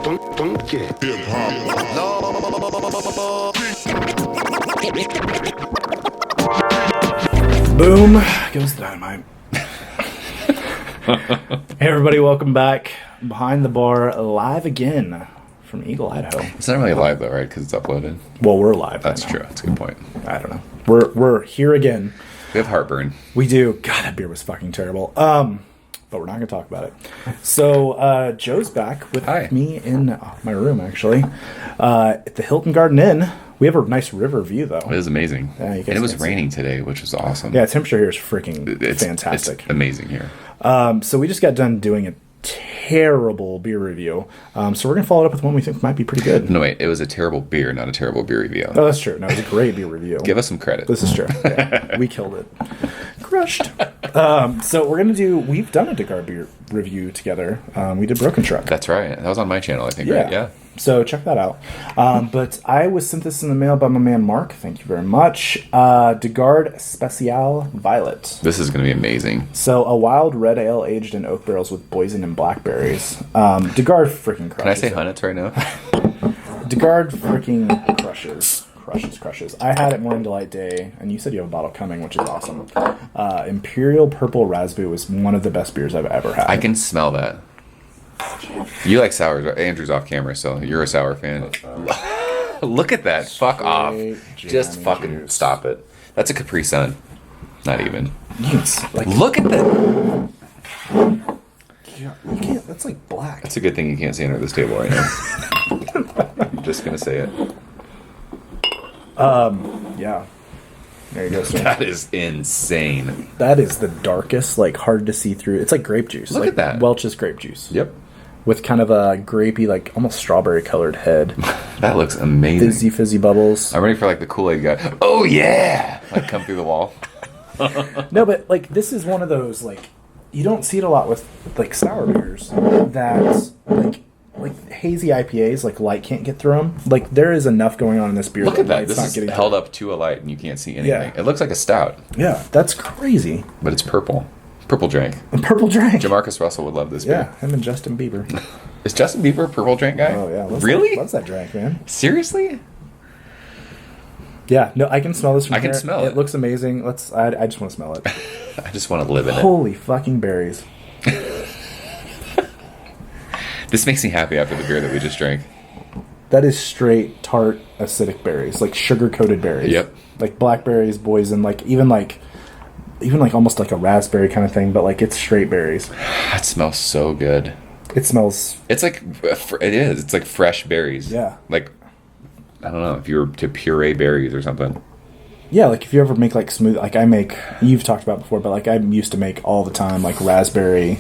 Boom goes the dynamite. Hey everybody, welcome back. Behind the Bar, live again from Eagle, Idaho. It's not really live though, right? Because it's uploaded. Well, we're live. That's true. That's a good point. I don't know. We're here again. We have heartburn. We do. God, that beer was fucking terrible. But we're not going to talk about it. So Joe's back with me in my room, actually, at the Hilton Garden Inn. We have a nice river view, though. It is amazing. Yeah, and it was raining today, which was awesome. Yeah, temperature here is freaking fantastic. It's amazing here. So we just got done doing a terrible beer review. So we're going to follow it up with one we think might be pretty good. No, wait. It was a terrible beer, not a terrible beer review. Oh, that's true. No, it was a great beer review. Give us some credit. This is true. Yeah, we killed it. Crushed. So we're going to do... We've done a Garde beer review together. We did Broken Truck. That's right. That was on my channel, I think, right? Yeah. So check that out. But I was sent this in the mail by my man Mark. Thank you very much. Garde Special Violet. This is going to be amazing. So a wild red ale aged in oak barrels with poison and blackberries. Garde freaking crushes. Can I say Hunnits right now? Garde freaking crushes. I had it Morning Delight Day, and you said you have a bottle coming, which is awesome. Imperial Purple Raspberry was one of the best beers I've ever had. I can smell that. You like sours. Andrew's off camera, so you're a sour fan. Look at that. Fuck off. Just fucking juice. Stop it. That's a Capri Sun. Not even. Look at that. You can't. That's like black. That's a good thing you can't see under this table right now. I'm just going to say it. Yeah. There you go, sir. That is insane. That is the darkest, like, hard to see through. It's like grape juice. Look like at that. Welch's grape juice. Yep. With kind of a grapey, like, almost strawberry colored head. That looks amazing. Fizzy bubbles. I'm ready for, like, the Kool-Aid guy. Oh, yeah! Like, come through the wall. No, but, like, this is one of those, like, you don't see it a lot with, like, sour beers that, like hazy IPAs, like light can't get through them. Like there is enough going on in this beer. Look at that. This not is getting held up to a light and you can't see anything. Yeah. It looks like a stout. Yeah, that's crazy. But it's purple. Purple drink. A purple drink. Jamarcus Russell would love this beer. Yeah, him and Justin Bieber. Is Justin Bieber a purple drink guy? Oh yeah. Really? Loves that drink, man. Seriously? Yeah. No, I can smell this from here. I can smell it. It looks amazing. I just want to smell it. I just want to live in it. Holy fucking berries. This makes me happy after the beer that we just drank. That is straight tart acidic berries, like sugar coated berries. Yep. Like blackberries, boysen, like even like almost like a raspberry kind of thing, but like it's straight berries. That smells so good. It smells. It's like it is. It's like fresh berries. Yeah. Like I don't know if you were to puree berries or something. Yeah, like if you ever make like smooth, like you've talked about before, but like I used to make all the time like raspberry,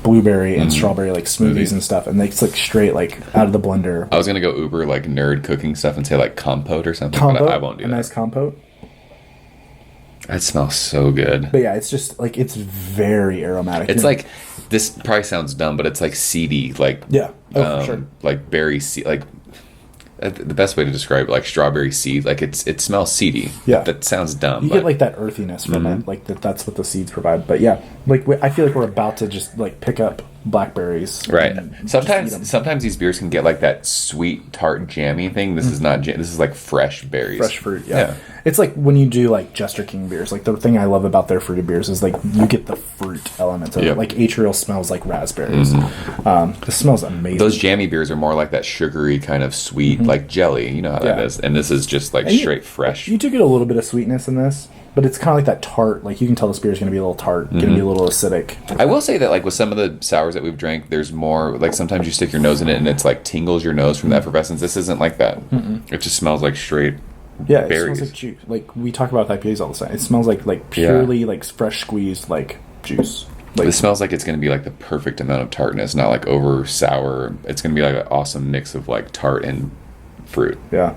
blueberry, and strawberry like smoothies and stuff, and it's like straight like out of the blender. I was gonna go uber like nerd cooking stuff and say like compote or something, Compote, but I won't do that. A nice compote. That smells so good. But yeah, it's just like it's very aromatic. It's like this probably sounds dumb, but it's like seedy, like yeah, for sure. Like berry seed, like. The best way to describe it, like strawberry seed, like it smells seedy. Yeah, that sounds dumb. You get like that earthiness from it, like that's what the seeds provide. But yeah, like I feel like we're about to just like pick up blackberries. Right. Sometimes these beers can get like that sweet tart jammy thing. This is not. This is like fresh berries. Fresh fruit. Yeah. It's like when you do like Jester King beers. Like the thing I love about their fruited beers is like you get the fruit elements of it. Like Atrial smells like raspberries. This smells amazing. Those jammy beers are more like that sugary kind of sweet, like jelly. You know how that is. And this is just like straight fresh. You do get a little bit of sweetness in this, but it's kind of like that tart. Like you can tell this beer is going to be a little tart, going to be a little acidic. I will say that like with some of the sours that we've drank, there's more like sometimes you stick your nose in it and it's like tingles your nose from the effervescence. This isn't like that. It just smells like straight. Yeah, it berries. smells like juice. Like we talk about IPAs all the time. It smells like purely like fresh squeezed like juice. Like, it smells like it's going to be like the perfect amount of tartness, not like over sour. It's going to be like an awesome mix of like tart and fruit. Yeah.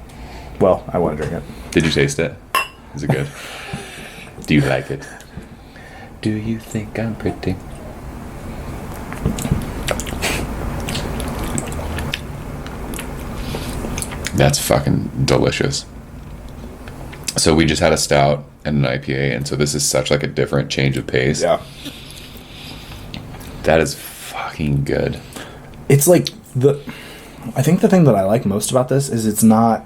Well, I want to drink it. Did you taste it? Is it good? Do you like it? Do you think I'm pretty? That's fucking delicious. So we just had a stout and an IPA, and so this is such like a different change of pace. Yeah. That is fucking good. It's like I think the thing that I like most about this is it's not.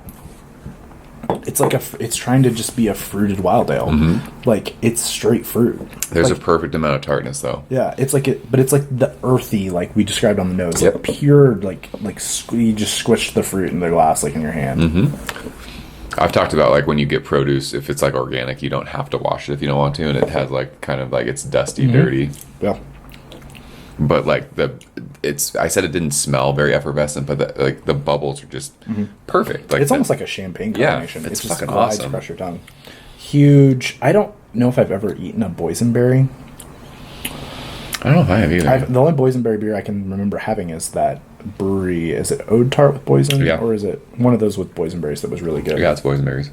It's like it's trying to just be a fruited wild ale. Mm-hmm. Like it's straight fruit. There's like, a perfect amount of tartness though. Yeah, it's like but it's like the earthy, like we described on the nose, yep. like pure, like you just squished the fruit in the glass, like in your hand. Mm-hmm. I've talked about like when you get produce, if it's like organic, you don't have to wash it if you don't want to, and it has like kind of like it's dusty, mm-hmm. dirty. Yeah. But like I said it didn't smell very effervescent, but like the bubbles are just mm-hmm. perfect. Like it's almost like a champagne combination. Yeah, it's just fucking awesome. Across your tongue. Huge. I don't know if I've ever eaten a boysenberry. I don't know if I have either. The only boysenberry beer I can remember having is that brewery. Is it Ode Tart with boysen? Yeah. Or is it one of those with boysenberries that was really good? Yeah, it's boysenberries.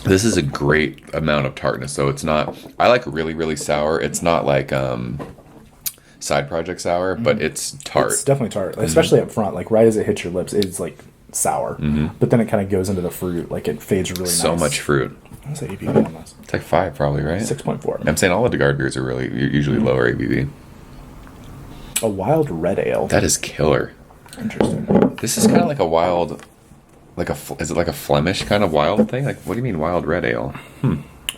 This is a great amount of tartness, so it's not. I like really, really sour. It's not like side project sour, but it's tart. It's definitely tart, especially up front. Like right as it hits your lips, it's like sour. Mm-hmm. But then it kind of goes into the fruit. Like it fades really nice. So much fruit. What's the ABV on this? It's like 5 probably, right? 6.4. I'm saying all the Garde beers are really usually mm-hmm. lower ABV. A wild red ale. That is killer. Interesting. This is kind of like a wild. Is it like a Flemish kind of wild thing? Like, what do you mean wild red ale?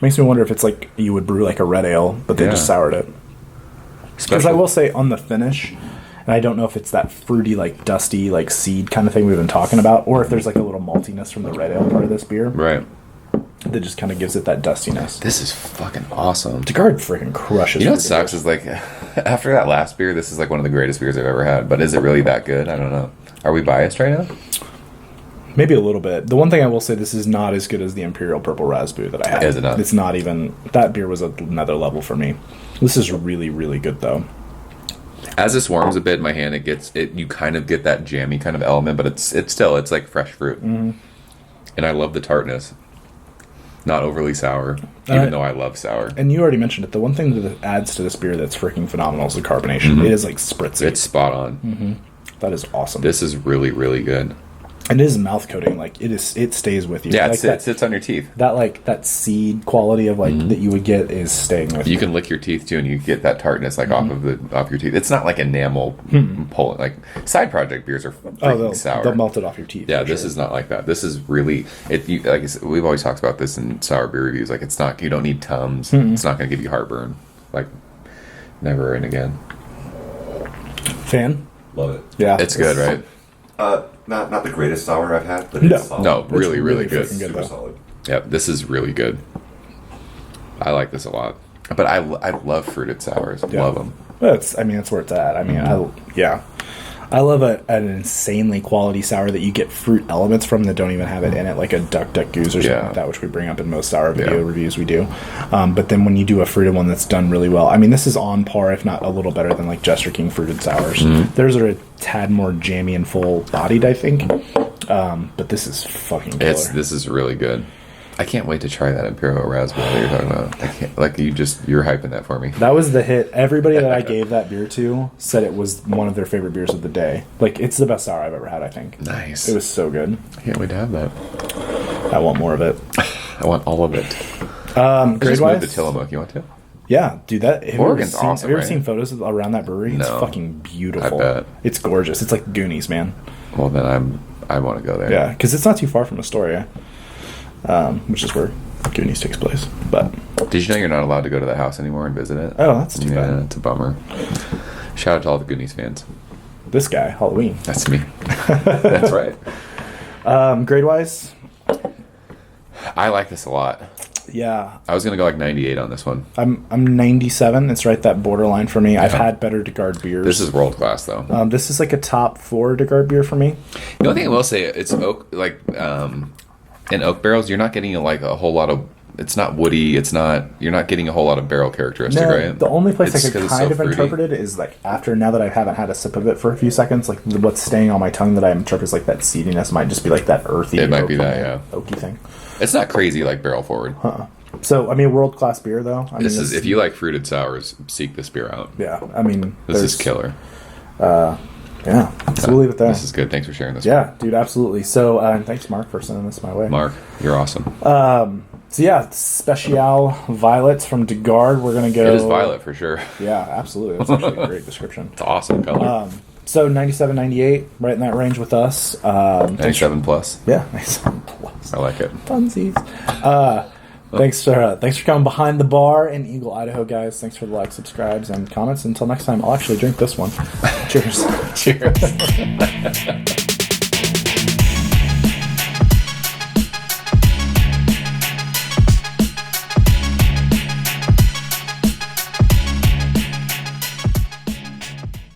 Makes me wonder if it's like you would brew like a red ale, but they just soured it. Because I will say on the finish, and I don't know if it's that fruity, like dusty, like seed kind of thing we've been talking about, or if there's like a little maltiness from the red ale part of this beer. Right. That just kind of gives it that dustiness. This is fucking awesome. Garde freaking crushes. You know what sucks is like, after that last beer, this is like one of the greatest beers I've ever had. But is it really that good? I don't know. Are we biased right now? Maybe a little bit. The one thing I will say, this is not as good as the Imperial Purple Raspberry that I had. Is it not? It's not even... That beer was another level for me. This is really, really good, though. As this warms a bit in my hand, you kind of get that jammy kind of element, but it's like fresh fruit. Mm-hmm. And I love the tartness. Not overly sour, even though I love sour. And you already mentioned it. The one thing that adds to this beer that's freaking phenomenal is the carbonation. Mm-hmm. It is like spritzy. It's spot on. Mm-hmm. That is awesome. This is really, really good. And it is mouth coating, like it stays with you. Yeah, like it sits on your teeth. That seed quality of like that you would get is staying with you. You can lick your teeth too, and you get that tartness like off your teeth. It's not like enamel pulling. Like side project beers are freaking sour. They'll melt it off your teeth. Yeah, this is not like that. This is really like we've always talked about this in sour beer reviews. Like it's not. You don't need Tums. It's not going to give you heartburn. Like never and again. Fan? Love it. Yeah, it's good, right? Not the greatest sour I've had, but it's solid. No, really, really good. Super solid. Yeah, this is really good. I like this a lot. But I love fruited sours. Yeah. Love them. That's where it's at. I mean, I love an insanely quality sour that you get fruit elements from that don't even have it in it, like a Duck Goose or something like that, which we bring up in most sour video reviews we do. But then when you do a fruited one that's done really well, I mean, this is on par, if not a little better than like Jester King fruited sours. Mm-hmm. Theirs are a tad more jammy and full-bodied, I think. But this is fucking killer. This is really good. I can't wait to try that Imperial Raspberry that you're talking about. I can't, like you're hyping that for me. That was the hit. Everybody that I gave that beer to said it was one of their favorite beers of the day. Like it's the best sour I've ever had, I think. Nice. It was so good. I can't wait to have that. I want more of it. I want all of it. Grade wise, to Tillamook. You want to? Yeah, dude. Oregon's awesome. Have you ever seen photos around that brewery? No. It's fucking beautiful. I bet. It's gorgeous. It's like Goonies, man. Well, then I want to go there. Yeah, because it's not too far from Astoria, which is where Goonies takes place. But did you know you're not allowed to go to that house anymore and visit it? Oh, that's too bad. Yeah, it's a bummer. Shout out to all the Goonies fans. This guy, Halloween. That's me. That's right. Grade wise, I like this a lot. Yeah, I was gonna go like 98 on this one. I'm 97. It's right that borderline for me. Yeah. I've had better DeGarde beers. This is world class though. This is like a top 4 DeGarde beer for me. The only thing I will say, it's oak, like in oak barrels, you're not getting like a whole lot of. It's not woody. It's not. You're not getting a whole lot of barrel characteristic, right? The only place I could kind of interpret it is like after, now that I haven't had a sip of it for a few seconds, like what's staying on my tongue that I interpret is like that seediness might just be like that earthy. It might be that, yeah, oaky thing. It's not crazy like barrel forward. So I mean, world class beer though. This is, if you like fruited sours, seek this beer out. Yeah, I mean, this is killer. Yeah, so we'll leave it there. This is good. Thanks for sharing this. Yeah, dude, absolutely. So, and thanks, Mark, for sending this my way. Mark, you're awesome. So yeah, Special Violets from DeGarde. We're gonna go. It is violet for sure. Yeah, absolutely. That's actually a great description. It's awesome color. So 97, 98, right in that range with us. 97 plus. Yeah, 97 plus. I like it. Funsies. Thanks for coming behind the bar in Eagle, Idaho, guys. Thanks for the likes, subscribes, and comments. Until next time, I'll actually drink this one. Cheers. Cheers.